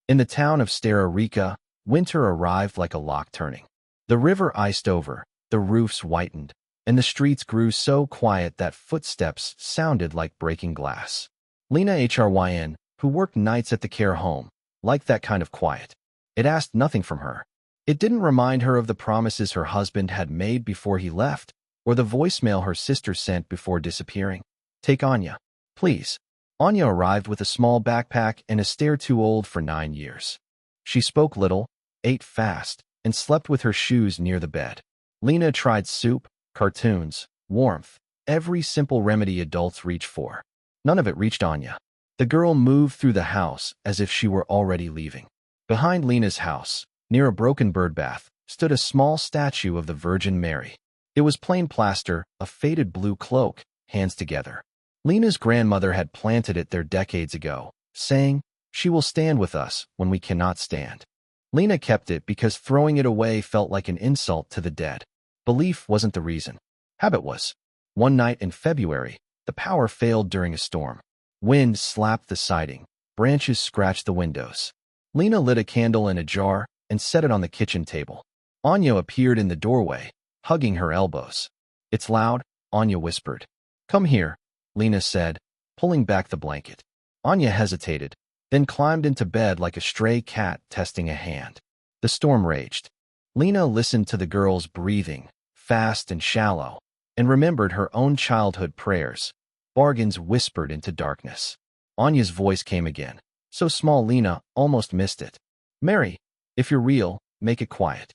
In the town of Rica, winter arrived like a lock turning. The river iced over, the roofs whitened, and the streets grew so quiet that footsteps sounded like breaking glass. Lena Hryn, who worked nights at the care home, liked that kind of quiet. It asked nothing from her. It didn't remind her of the promises her husband had made before he left, or the voicemail her sister sent before disappearing. "Take Anya, please." Anya arrived with a small backpack and a stare too old for 9 years. She spoke little, ate fast, and slept with her shoes near the bed. Lena tried soup, cartoons, warmth, every simple remedy adults reach for. None of it reached Anya. The girl moved through the house as if she were already leaving. Behind Lena's house, near a broken birdbath, stood a small statue of the Virgin Mary. It was plain plaster, a faded blue cloak, hands together. Lena's grandmother had planted it there decades ago, saying, "She will stand with us when we cannot stand." Lena kept it because throwing it away felt like an insult to the dead. Belief wasn't the reason. Habit was. One night in February, the power failed during a storm. Wind slapped the siding. Branches scratched the windows. Lena lit a candle in a jar and set it on the kitchen table. Anya appeared in the doorway, hugging her elbows. "It's loud," Anya whispered. "Come here," Lena said, pulling back the blanket. Anya hesitated, then climbed into bed like a stray cat testing a hand. The storm raged. Lena listened to the girl's breathing, fast and shallow, and remembered her own childhood prayers, bargains whispered into darkness. Anya's voice came again, so small Lena almost missed it. "Mary, if you're real, make it quiet."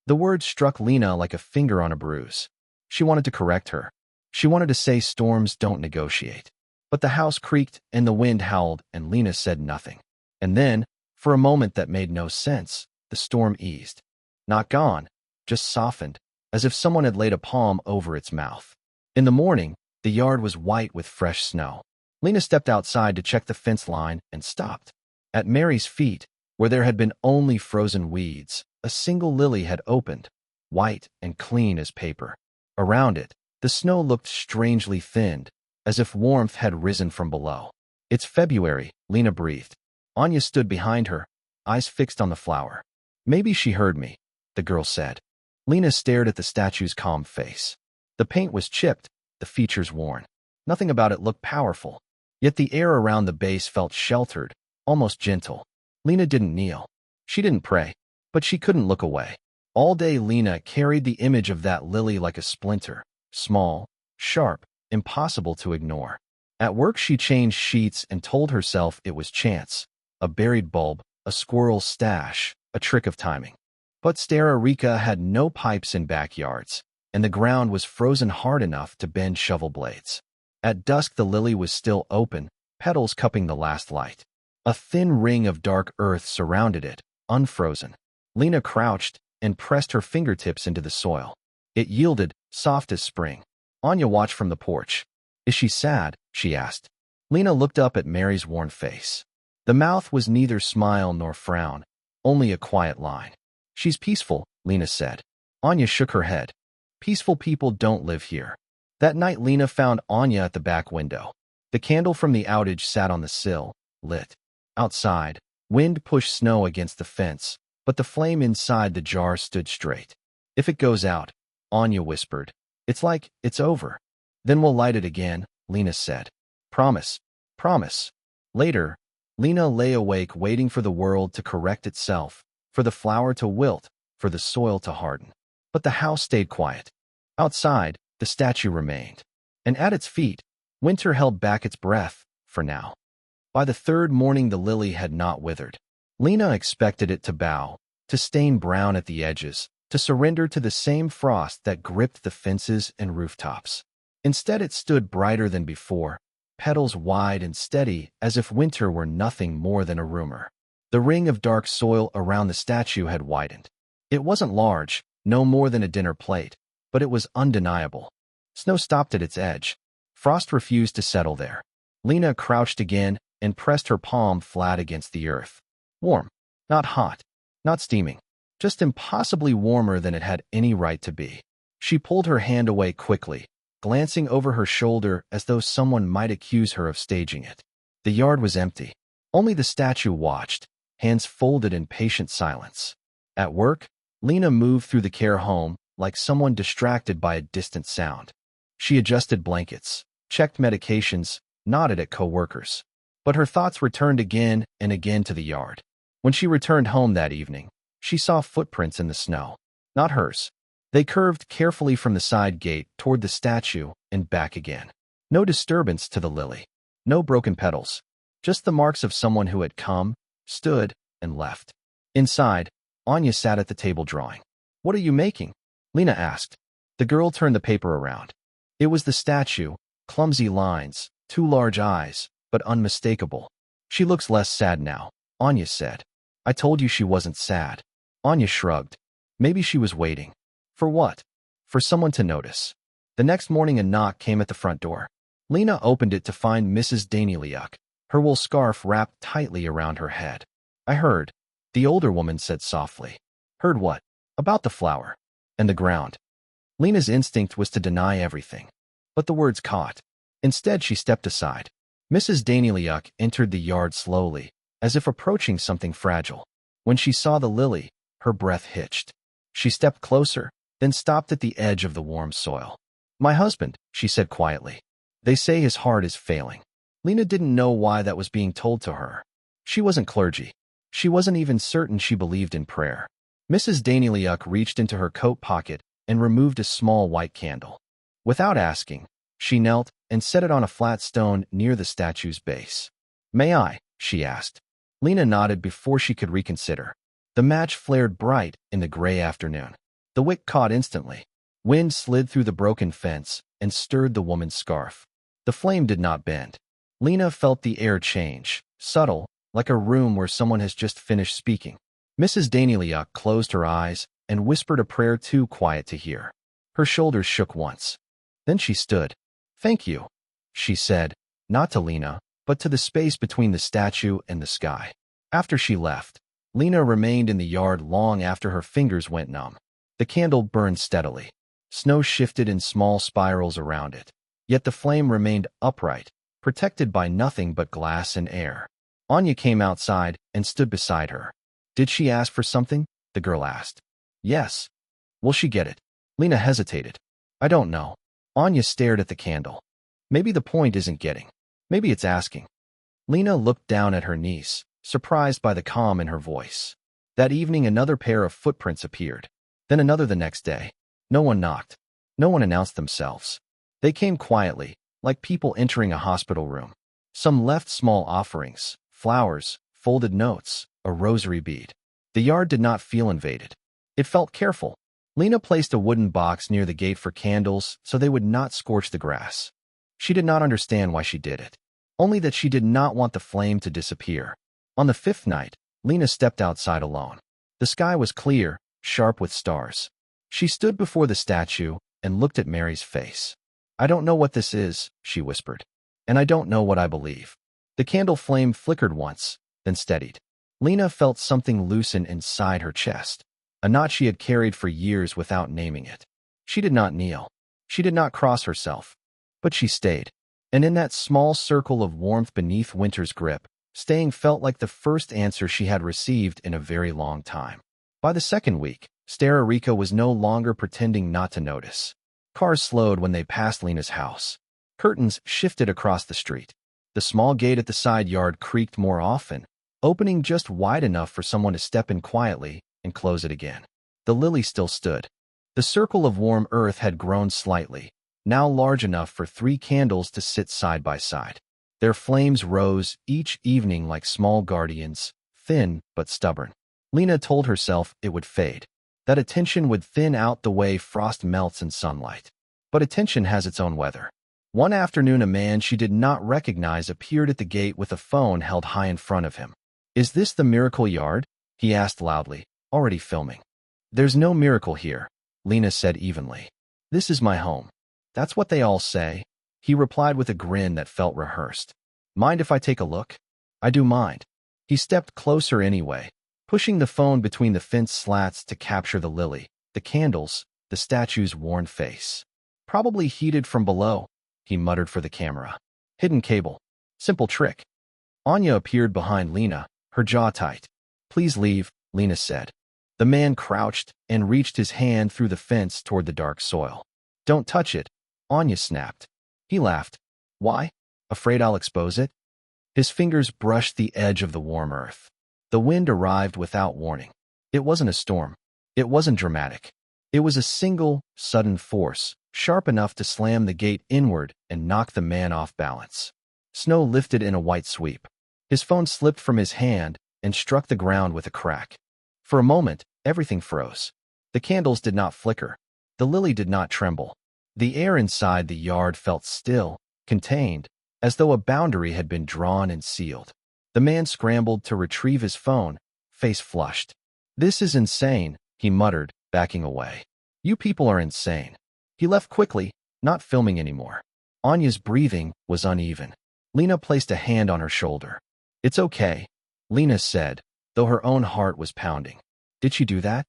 The word struck Lena like a finger on a bruise. She wanted to correct her. She wanted to say storms don't negotiate. But the house creaked and the wind howled and Lena said nothing. And then, for a moment that made no sense, the storm eased. Not gone, just softened, as if someone had laid a palm over its mouth. In the morning, the yard was white with fresh snow. Lena stepped outside to check the fence line and stopped. At Mary's feet, where there had been only frozen weeds, a single lily had opened, white and clean as paper. Around it, the snow looked strangely thinned, as if warmth had risen from below. "It's February," Lena breathed. Anya stood behind her, eyes fixed on the flower. "Maybe she heard me," the girl said. Lena stared at the statue's calm face. The paint was chipped, the features worn. Nothing about it looked powerful. Yet the air around the base felt sheltered, almost gentle. Lena didn't kneel. She didn't pray, but she couldn't look away. All day Lena carried the image of that lily like a splinter, small, sharp, impossible to ignore. At work she changed sheets and told herself it was chance, a buried bulb, a squirrel's stash, a trick of timing. But Rica had no pipes in backyards, and the ground was frozen hard enough to bend shovel blades. At dusk the lily was still open, petals cupping the last light. A thin ring of dark earth surrounded it, unfrozen. Lena crouched and pressed her fingertips into the soil. It yielded, soft as spring. Anya watched from the porch. "Is she sad?" she asked. Lena looked up at Mary's worn face. The mouth was neither smile nor frown, only a quiet line. "She's peaceful," Lena said. Anya shook her head. "Peaceful people don't live here." That night Lena found Anya at the back window. The candle from the outage sat on the sill, lit. Outside, wind pushed snow against the fence, but the flame inside the jar stood straight. "If it goes out," Anya whispered, "it's like it's over." "Then we'll light it again," Lena said. "Promise. Promise." Later, Lena lay awake waiting for the world to correct itself, for the flower to wilt, for the soil to harden. But the house stayed quiet. Outside, the statue remained. And at its feet, winter held back its breath, for now. By the third morning the lily had not withered. Lena expected it to bow, to stain brown at the edges, to surrender to the same frost that gripped the fences and rooftops. Instead it stood brighter than before, petals wide and steady as if winter were nothing more than a rumor. The ring of dark soil around the statue had widened. It wasn't large, no more than a dinner plate, but it was undeniable. Snow stopped at its edge. Frost refused to settle there. Lena crouched again and pressed her palm flat against the earth. Warm, not hot, not steaming, just impossibly warmer than it had any right to be. She pulled her hand away quickly, glancing over her shoulder as though someone might accuse her of staging it. The yard was empty. Only the statue watched, hands folded in patient silence. At work, Lena moved through the care home like someone distracted by a distant sound. She adjusted blankets, checked medications, nodded at coworkers. But her thoughts returned again and again to the yard. When she returned home that evening, she saw footprints in the snow. Not hers. They curved carefully from the side gate toward the statue and back again. No disturbance to the lily. No broken petals. Just the marks of someone who had come, stood, and left. Inside, Anya sat at the table drawing. "What are you making?" Lena asked. The girl turned the paper around. It was the statue, clumsy lines, two large eyes, but unmistakable. "She looks less sad now," Anya said. "I told you she wasn't sad." Anya shrugged. Maybe she was waiting. For what? For someone to notice. The next morning a knock came at the front door. Lena opened it to find Mrs. Danyliuk, her wool scarf wrapped tightly around her head. "I heard," the older woman said softly. "Heard what?" "About the flower. And the ground." Lena's instinct was to deny everything. But the words caught. Instead, she stepped aside. Mrs. Danyliuk entered the yard slowly, as if approaching something fragile. When she saw the lily, her breath hitched. She stepped closer, then stopped at the edge of the warm soil. "My husband," she said quietly. "They say his heart is failing." Lena didn't know why that was being told to her. She wasn't clergy. She wasn't even certain she believed in prayer. Mrs. Danyliuk reached into her coat pocket and removed a small white candle. Without asking, she knelt and set it on a flat stone near the statue's base. "May I?" she asked. Lena nodded before she could reconsider. The match flared bright in the gray afternoon. The wick caught instantly. Wind slid through the broken fence and stirred the woman's scarf. The flame did not bend. Lena felt the air change, subtle, like a room where someone has just finished speaking. Mrs. Danyliuk closed her eyes and whispered a prayer too quiet to hear. Her shoulders shook once. Then she stood. "Thank you," she said, not to Lena, but to the space between the statue and the sky. After she left, Lena remained in the yard long after her fingers went numb. The candle burned steadily. Snow shifted in small spirals around it. Yet the flame remained upright, protected by nothing but glass and air. Anya came outside and stood beside her. "Did she ask for something?" the girl asked. "Yes." "Will she get it?" Lena hesitated. "I don't know." Anya stared at the candle. "Maybe the point isn't getting. Maybe it's asking." Lena looked down at her niece, surprised by the calm in her voice. That evening another pair of footprints appeared. Then another the next day. No one knocked. No one announced themselves. They came quietly, like people entering a hospital room. Some left small offerings, flowers, folded notes, a rosary bead. The yard did not feel invaded. It felt careful. Lena placed a wooden box near the gate for candles so they would not scorch the grass. She did not understand why she did it. Only that she did not want the flame to disappear. On the fifth night, Lena stepped outside alone. The sky was clear, sharp with stars. She stood before the statue and looked at Mary's face. "I don't know what this is," she whispered. "And I don't know what I believe." The candle flame flickered once, then steadied. Lena felt something loosen inside her chest, a knot she had carried for years without naming it. She did not kneel. She did not cross herself. But she stayed. And in that small circle of warmth beneath winter's grip, staying felt like the first answer she had received in a very long time. By the second week, Stararica was no longer pretending not to notice. Cars slowed when they passed Lena's house. Curtains shifted across the street. The small gate at the side yard creaked more often, opening just wide enough for someone to step in quietly and close it again. The lily still stood. The circle of warm earth had grown slightly, now large enough for 3 candles to sit side by side. Their flames rose each evening like small guardians, thin but stubborn. Lena told herself it would fade, that attention would thin out the way frost melts in sunlight. But attention has its own weather. One afternoon a man she did not recognize appeared at the gate with a phone held high in front of him. "Is this the miracle yard?" he asked loudly, already filming. "There's no miracle here," Lena said evenly. "This is my home." "That's what they all say," he replied with a grin that felt rehearsed. "Mind if I take a look?" "I do mind." He stepped closer anyway, pushing the phone between the fence slats to capture the lily, the candles, the statue's worn face. "Probably heated from below," he muttered for the camera. "Hidden cable. Simple trick." Anya appeared behind Lena, her jaw tight. Please leave, Lena said. The man crouched and reached his hand through the fence toward the dark soil. Don't touch it, Anya snapped. He laughed. Why? Afraid I'll expose it? His fingers brushed the edge of the warm earth. The wind arrived without warning. It wasn't a storm. It wasn't dramatic. It was a single, sudden force, sharp enough to slam the gate inward and knock the man off balance. Snow lifted in a white sweep. His phone slipped from his hand and struck the ground with a crack. For a moment, everything froze. The candles did not flicker. The lily did not tremble. The air inside the yard felt still, contained, as though a boundary had been drawn and sealed. The man scrambled to retrieve his phone, face flushed. This is insane, he muttered, backing away. You people are insane. He left quickly, not filming anymore. Anya's breathing was uneven. Lena placed a hand on her shoulder. It's okay, Lena said, though her own heart was pounding. Did she do that?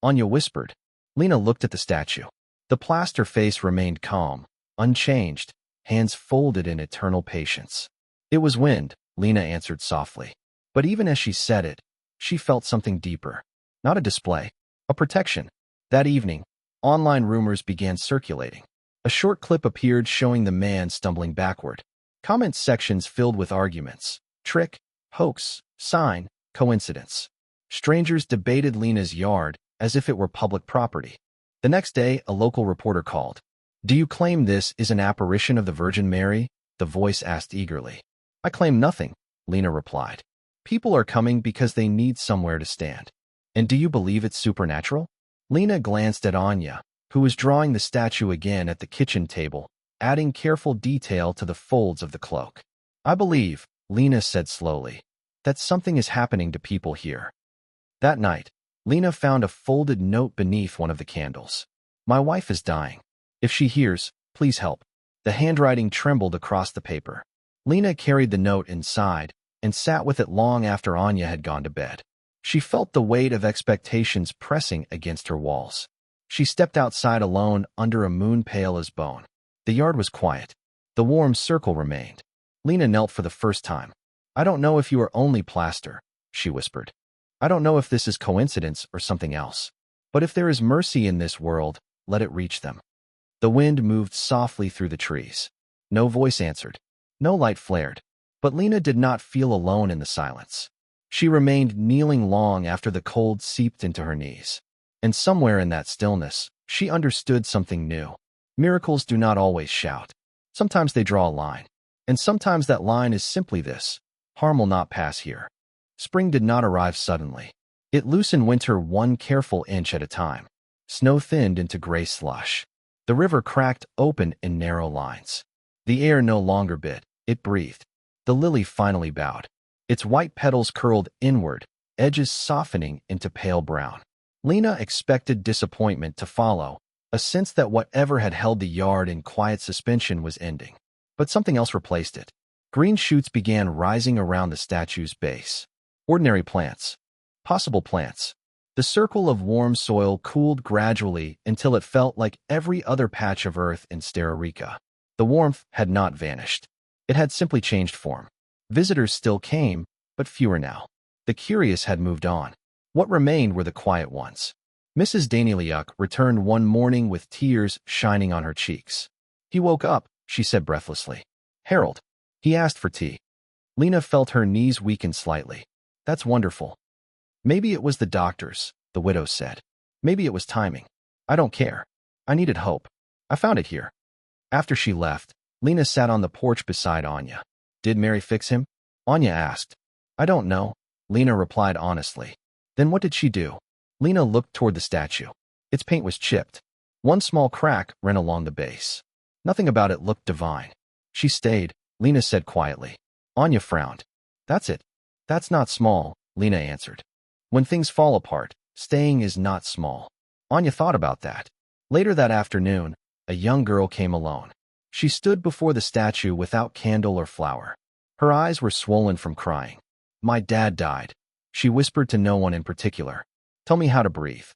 Anya whispered. Lena looked at the statue. The plaster face remained calm, unchanged, hands folded in eternal patience. It was wind, Lena answered softly. But even as she said it, she felt something deeper. Not a display, a protection. That evening, online rumors began circulating. A short clip appeared showing the man stumbling backward. Comment sections filled with arguments. Trick, hoax, sign, coincidence. Strangers debated Lena's yard as if it were public property. The next day, a local reporter called. Do you claim this is an apparition of the Virgin Mary? The voice asked eagerly. I claim nothing, Lena replied. People are coming because they need somewhere to stand. And do you believe it's supernatural? Lena glanced at Anya, who was drawing the statue again at the kitchen table, adding careful detail to the folds of the cloak. I believe, Lena said slowly, that something is happening to people here. That night, Lena found a folded note beneath one of the candles. My wife is dying. If she hears, please help. The handwriting trembled across the paper. Lena carried the note inside and sat with it long after Anya had gone to bed. She felt the weight of expectations pressing against her walls. She stepped outside alone under a moon pale as bone. The yard was quiet. The warm circle remained. Lena knelt for the first time. I don't know if you are only plaster, she whispered. I don't know if this is coincidence or something else. But if there is mercy in this world, let it reach them. The wind moved softly through the trees. No voice answered. No light flared. But Lena did not feel alone in the silence. She remained kneeling long after the cold seeped into her knees. And somewhere in that stillness, she understood something new. Miracles do not always shout. Sometimes they draw a line. And sometimes that line is simply this: harm will not pass here. Spring did not arrive suddenly. It loosened winter one careful inch at a time. Snow thinned into gray slush. The river cracked open in narrow lines. The air no longer bit, it breathed. The lily finally bowed. Its white petals curled inward, edges softening into pale brown. Lena expected disappointment to follow, a sense that whatever had held the yard in quiet suspension was ending. But something else replaced it. Green shoots began rising around the statue's base. Ordinary plants. Possible plants. The circle of warm soil cooled gradually until it felt like every other patch of earth in Costa Rica. The warmth had not vanished. It had simply changed form. Visitors still came, but fewer now. The curious had moved on. What remained were the quiet ones. Mrs. Danieliuk returned one morning with tears shining on her cheeks. He woke up, she said breathlessly. Harold. He asked for tea. Lena felt her knees weaken slightly. That's wonderful. Maybe it was the doctors, the widow said. Maybe it was timing. I don't care. I needed hope. I found it here. After she left, Lena sat on the porch beside Anya. Did Mary fix him? Anya asked. I don't know, Lena replied honestly. Then what did she do? Lena looked toward the statue. Its paint was chipped. One small crack ran along the base. Nothing about it looked divine. She stayed, Lena said quietly. Anya frowned. That's it. That's not small, Lena answered. When things fall apart, staying is not small. Anya thought about that. Later that afternoon, a young girl came alone. She stood before the statue without candle or flower. Her eyes were swollen from crying. My dad died. She whispered to no one in particular. Tell me how to breathe.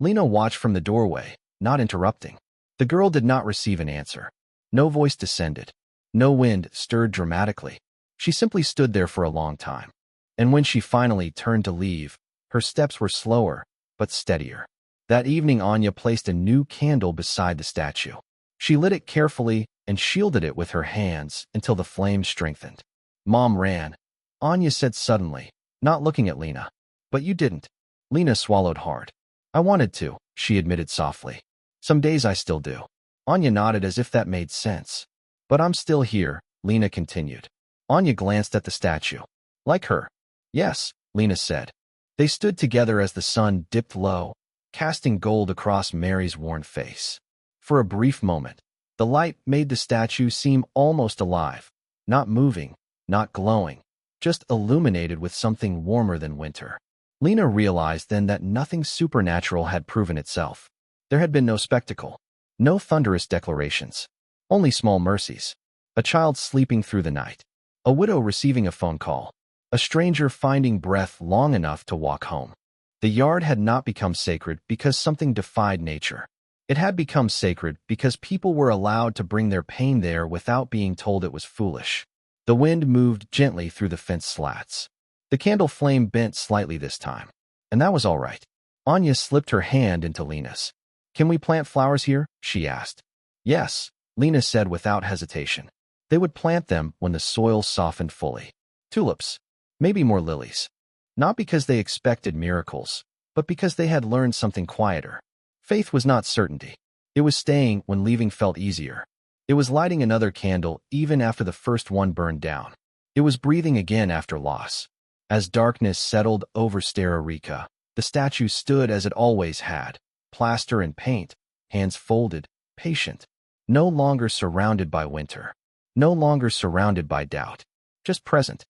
Lena watched from the doorway, not interrupting. The girl did not receive an answer. No voice descended. No wind stirred dramatically. She simply stood there for a long time. And when she finally turned to leave, Her steps were slower, but steadier. That evening, Anya placed a new candle beside the statue. She lit it carefully and shielded it with her hands until the flames strengthened. Mom ran, Anya said suddenly, not looking at Lena. But you didn't. Lena swallowed hard. I wanted to, she admitted softly. Some days I still do. Anya nodded as if that made sense. But I'm still here, Lena continued. Anya glanced at the statue. Like her? Yes, Lena said. They stood together as the sun dipped low, casting gold across Mary's worn face. For a brief moment, the light made the statue seem almost alive, not moving, not glowing, just illuminated with something warmer than winter. Lena realized then that nothing supernatural had proven itself. There had been no spectacle, no thunderous declarations, only small mercies. A child sleeping through the night, a widow receiving a phone call, a stranger finding breath long enough to walk home. The yard had not become sacred because something defied nature. It had become sacred because people were allowed to bring their pain there without being told it was foolish. The wind moved gently through the fence slats. The candle flame bent slightly this time, and that was all right. Anya slipped her hand into Lena's. Can we plant flowers here? She asked. Yes, Lena said without hesitation. They would plant them when the soil softened fully. Tulips, maybe more lilies. Not because they expected miracles, but because they had learned something quieter. Faith was not certainty. It was staying when leaving felt easier. It was lighting another candle even after the first one burned down. It was breathing again after loss. As darkness settled over Stararica, the statue stood as it always had, plaster and paint, hands folded, patient, no longer surrounded by winter, no longer surrounded by doubt, just present.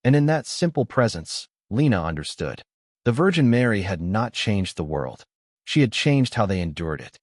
And in that simple presence, Lena understood. The Virgin Mary had not changed the world. She had changed how they endured it.